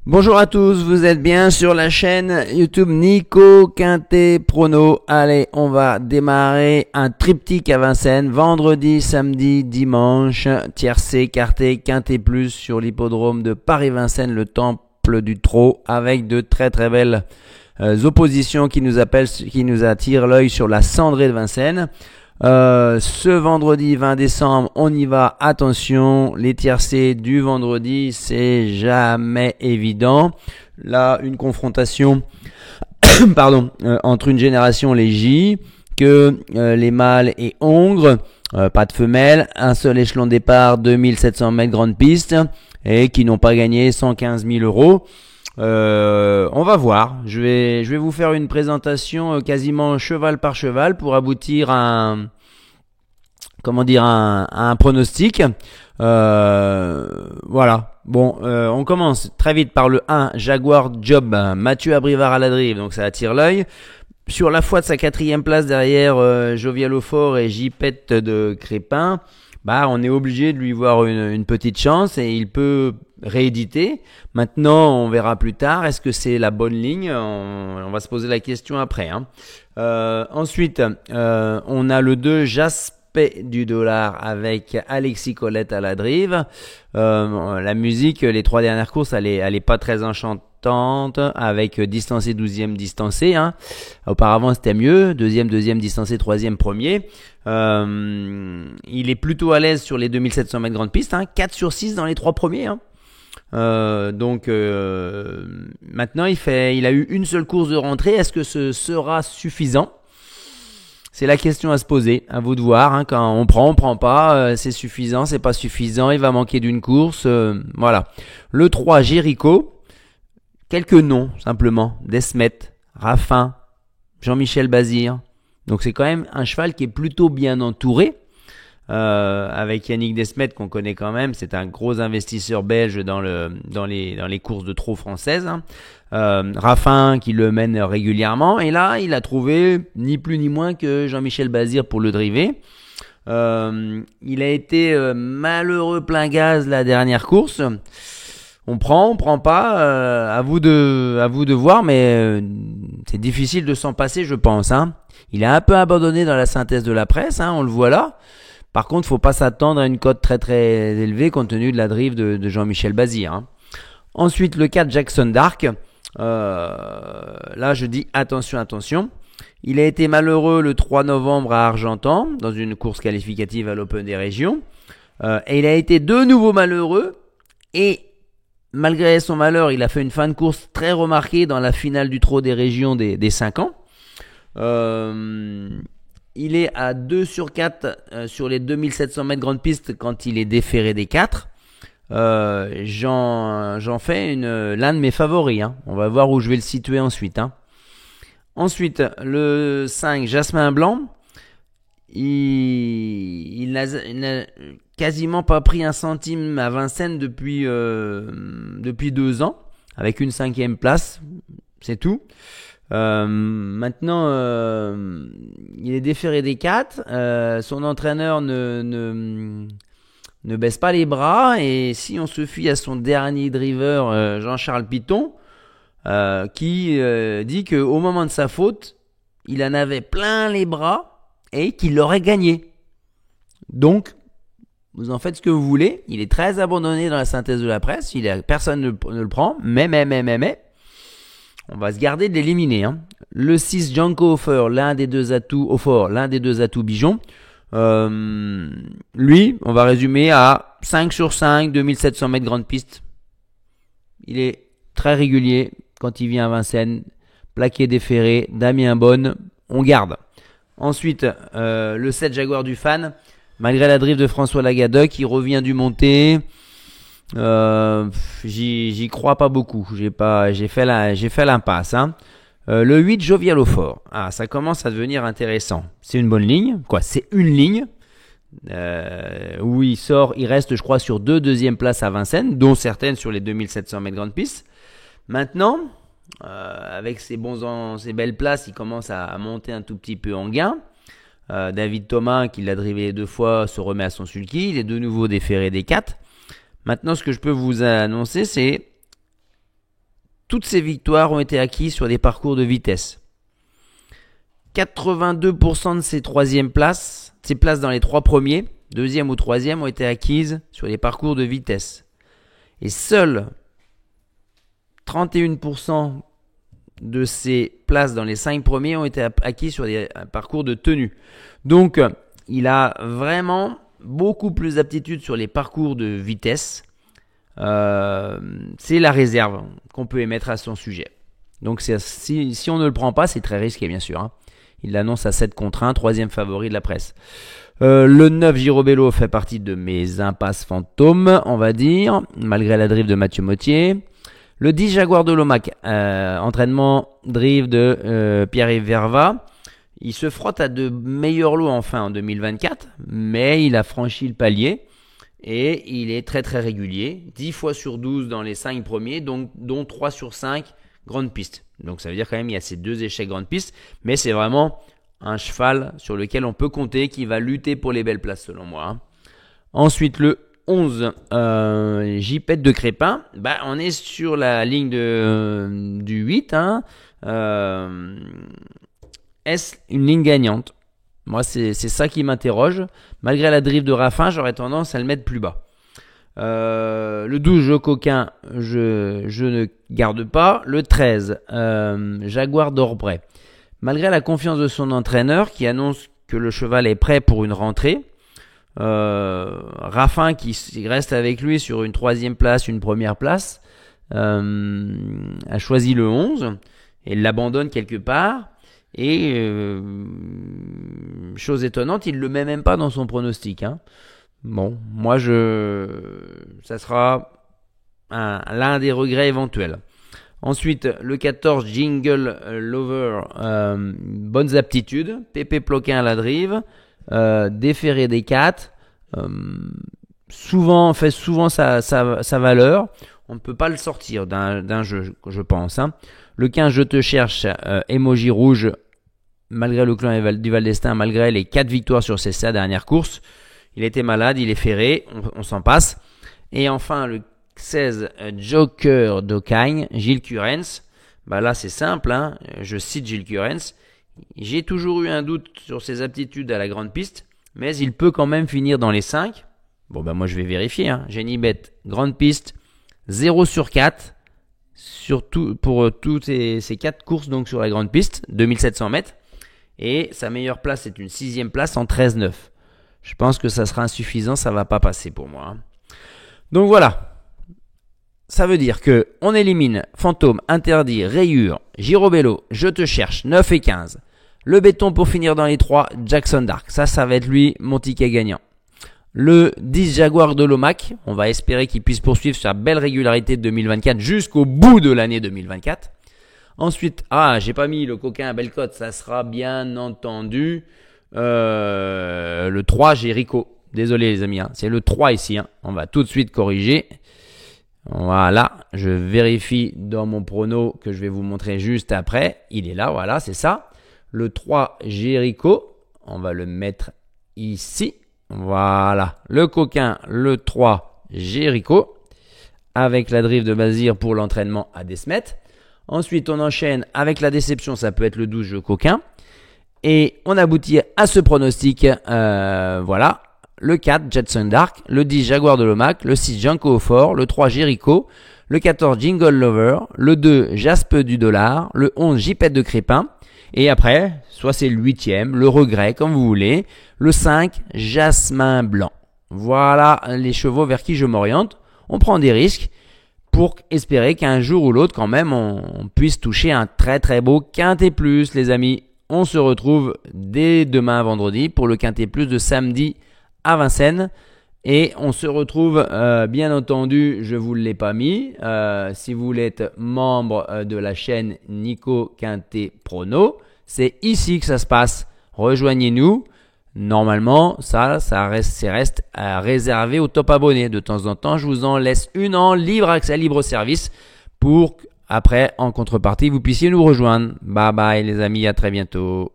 Bonjour à tous, vous êtes bien sur la chaîne YouTube Nico Quintet Prono. Allez, on va démarrer un triptyque à Vincennes, vendredi, samedi, dimanche, tiercé, quarté, quintet plus sur l'hippodrome de Paris-Vincennes, le temple du trot, avec de très belles oppositions qui nous attirent l'œil sur la cendrée de Vincennes. Ce vendredi 20 décembre, on y va. Attention, les tiercés du vendredi, c'est jamais évident. Là, une confrontation entre une génération, les J, que les mâles et hongres, pas de femelles, un seul échelon de départ, 2700 mètres grande piste, et qui n'ont pas gagné 115 000 euros. On va voir. Je vais vous faire une présentation quasiment cheval par cheval pour aboutir à un pronostic. Voilà. Bon, on commence très vite par le 1, Jaguar Job, Mathieu Abrivard à la drive, donc ça attire l'œil. Sur la foi de sa 4e place derrière Jovial au fort et J-Pet de Crépin, on est obligé de lui voir une petite chance et il peut rééditer. Maintenant, on verra plus tard. Est-ce que c'est la bonne ligne? On va se poser la question après. Ensuite, on a le 2, Jaspé du dollar avec Alexis Colette à la drive. La musique, les 3 dernières courses, elle est pas très enchantante avec distancé, 12e distancé. Auparavant, c'était mieux. Deuxième distancé, 3e premier. Il est plutôt à l'aise sur les 2700 mètres grande piste. 4 sur 6 dans les 3 premiers. Donc maintenant il a eu une seule course de rentrée. Est-ce que ce sera suffisant? C'est la question à se poser. À vous de voir. Quand on prend pas. C'est suffisant, c'est pas suffisant. Il va manquer d'une course. Voilà. Le 3, Jéricho. Quelques noms simplement. Desmet, Raffin, Jean-Michel Bazir. Donc c'est quand même un cheval qui est plutôt bien entouré. Avec Yannick Desmet qu'on connaît quand même, c'est un gros investisseur belge dans les courses de trot françaises. Raffin qui le mène régulièrement, et là il a trouvé ni plus ni moins que Jean-Michel Bazir pour le driver. Il a été malheureux plein gaz la dernière course. On prend pas, à vous de voir, mais c'est difficile de s'en passer, je pense. Il a un peu abandonné dans la synthèse de la presse, on le voit là. Par contre, faut pas s'attendre à une cote très élevée compte tenu de la drive de Jean-Michel Bazir. Ensuite, le 4, Jackson Dark. Là, je dis attention. Il a été malheureux le 3 novembre à Argentan, dans une course qualificative à l'Open des Régions. Et il a été de nouveau malheureux. Et malgré son malheur, il a fait une fin de course très remarquée dans la finale du Trot des Régions des 5 ans. Il est à 2 sur 4 sur les 2700 mètres grande piste quand il est déféré des 4. J'en fais l'un de mes favoris. On va voir où je vais le situer ensuite. Ensuite, le 5, Jasmin Blanc. Il n'a quasiment pas pris un centime à Vincennes depuis 2 ans, avec une 5e place, c'est tout. Maintenant, il est déféré des 4. Son entraîneur ne baisse pas les bras, et si on se fie à son dernier driver, Jean-Charles Piton, qui dit qu'au moment de sa faute, il en avait plein les bras et qu'il l'aurait gagné. Donc, vous en faites ce que vous voulez. Il est très abandonné dans la synthèse de la presse. Personne ne le prend. Mais, on va se garder de l'éliminer. Le 6, Janko Hofer, l'un des deux atouts Bijon. Lui, on va résumer à 5 sur 5, 2700 mètres grande piste. Il est très régulier quand il vient à Vincennes. Plaqué déféré, Damien Bonne, on garde. Ensuite, le 7, Jaguar du Fan. Malgré la drive de François Lagadec, qui revient du monté, j'y crois pas beaucoup. J'ai fait l'impasse. Le 8, Jovial au fort. Ça commence à devenir intéressant. C'est une bonne ligne. C'est une ligne où il reste, je crois, sur 2 deuxièmes places à Vincennes, dont certaines sur les 2700 mètres grande piste. Maintenant, avec ses belles places, il commence à monter un tout petit peu en gain. David Thomas, qui l'a drivé 2 fois, se remet à son sulky. Il est de nouveau déféré des 4. Maintenant, ce que je peux vous annoncer, c'est toutes ces victoires ont été acquises sur des parcours de vitesse. 82% de ces troisièmes places, ces places dans les 3 premiers, deuxième ou troisième, ont été acquises sur des parcours de vitesse. Et seuls 31% de ces places dans les 5 premiers ont été acquises sur des parcours de tenue. Donc, il a vraiment beaucoup plus d'aptitude sur les parcours de vitesse. C'est la réserve qu'on peut émettre à son sujet. Donc, si on ne le prend pas, c'est très risqué, bien sûr. Il l'annonce à 7 contre 1, troisième favori de la presse. Le 9 Girobello fait partie de mes impasses fantômes, on va dire, malgré la drive de Mathieu Mottier. Le 10 Jaguar de Lomac, entraînement drive de Pierre-Yves Verva. Il se frotte à de meilleurs lots enfin en 2024, mais il a franchi le palier et il est très très régulier. 10 fois sur 12 dans les 5 premiers, dont 3 sur 5 grandes pistes. Donc ça veut dire quand même qu'il y a ces 2 échecs grandes pistes, mais c'est vraiment un cheval sur lequel on peut compter qui va lutter pour les belles places selon moi. Ensuite le 11 J-Pet de Crépin, on est sur la ligne du 8. Est-ce une ligne gagnante? Moi, c'est ça qui m'interroge. Malgré la drive de Raffin, j'aurais tendance à le mettre plus bas. Le 12, jeu coquin, je ne garde pas. Le 13, Jaguar d'Orbray. Malgré la confiance de son entraîneur qui annonce que le cheval est prêt pour une rentrée, Raffin qui reste avec lui sur une 3e place, une première place, a choisi le 11 et l'abandonne quelque part. Et chose étonnante, il ne le met même pas dans son pronostic. Bon, moi ça sera l'un des regrets éventuels. Ensuite, le 14 Jingle Lover, bonnes aptitudes, Pépé Ploquin à la drive, déféré des 4, fait souvent sa valeur. On ne peut pas le sortir d'un jeu, je pense. Le 15 Je te cherche, emoji rouge, malgré le clan du Val d'Estaing, malgré les 4 victoires sur ses 7 dernières courses. Il était malade, il est ferré, on s'en passe. Et enfin, le 16 Joker d'Ocagne, Gilles Curens. Là, c'est simple, je cite Gilles Curens. J'ai toujours eu un doute sur ses aptitudes à la grande piste, mais il peut quand même finir dans les 5. Bon, moi, je vais vérifier. Genibet, grande piste, 0 sur 4. Surtout pour toutes ces 4 courses donc sur la grande piste, 2700 mètres. Et sa meilleure place, c'est une 6e place en 13-9. Je pense que ça sera insuffisant, ça va pas passer pour moi. Donc voilà. Ça veut dire que on élimine Fantôme, Interdit, Rayure, Girobello, Je te cherche, 9 et 15. Le béton pour finir dans les 3, Jackson Dark. Ça va être lui, mon ticket gagnant. Le 10 Jaguar de Lomac, on va espérer qu'il puisse poursuivre sa belle régularité de 2024 jusqu'au bout de l'année 2024. Ensuite, j'ai pas mis le coquin à belle cote, ça sera bien entendu le 3 Jericho. Désolé les amis, c'est le 3 ici, on va tout de suite corriger. Voilà, je vérifie dans mon prono que je vais vous montrer juste après. Il est là, voilà, c'est ça. Le 3 Jericho, on va le mettre ici. Voilà, le coquin, le 3 Jericho, avec la drive de Bazir pour l'entraînement à Desmet. Ensuite, on enchaîne avec la déception, ça peut être le 12 jeu coquin. Et on aboutit à ce pronostic, voilà. Le 4 Jetson Dark, le 10 Jaguar de Lomac, le 6 Janko au fort, le 3 Jericho, le 14 Jingle Lover, le 2 Jaspe du Dollar, le 11 J-Pet de Crépin. Et après, soit c'est le 8e, le regret, comme vous voulez. Le 5, Jasmin Blanc. Voilà les chevaux vers qui je m'oriente. On prend des risques pour espérer qu'un jour ou l'autre, quand même, on puisse toucher un très très beau Quintet Plus, les amis. On se retrouve dès demain vendredi pour le Quintet Plus de samedi à Vincennes. Et on se retrouve, bien entendu, je ne vous l'ai pas mis, si vous voulez être membre de la chaîne Nico Quintet Prono, c'est ici que ça se passe. Rejoignez-nous. Normalement, ça reste réservé aux top abonnés. De temps en temps, je vous en laisse une en libre accès, libre service pour qu'après, en contrepartie, vous puissiez nous rejoindre. Bye bye les amis, à très bientôt.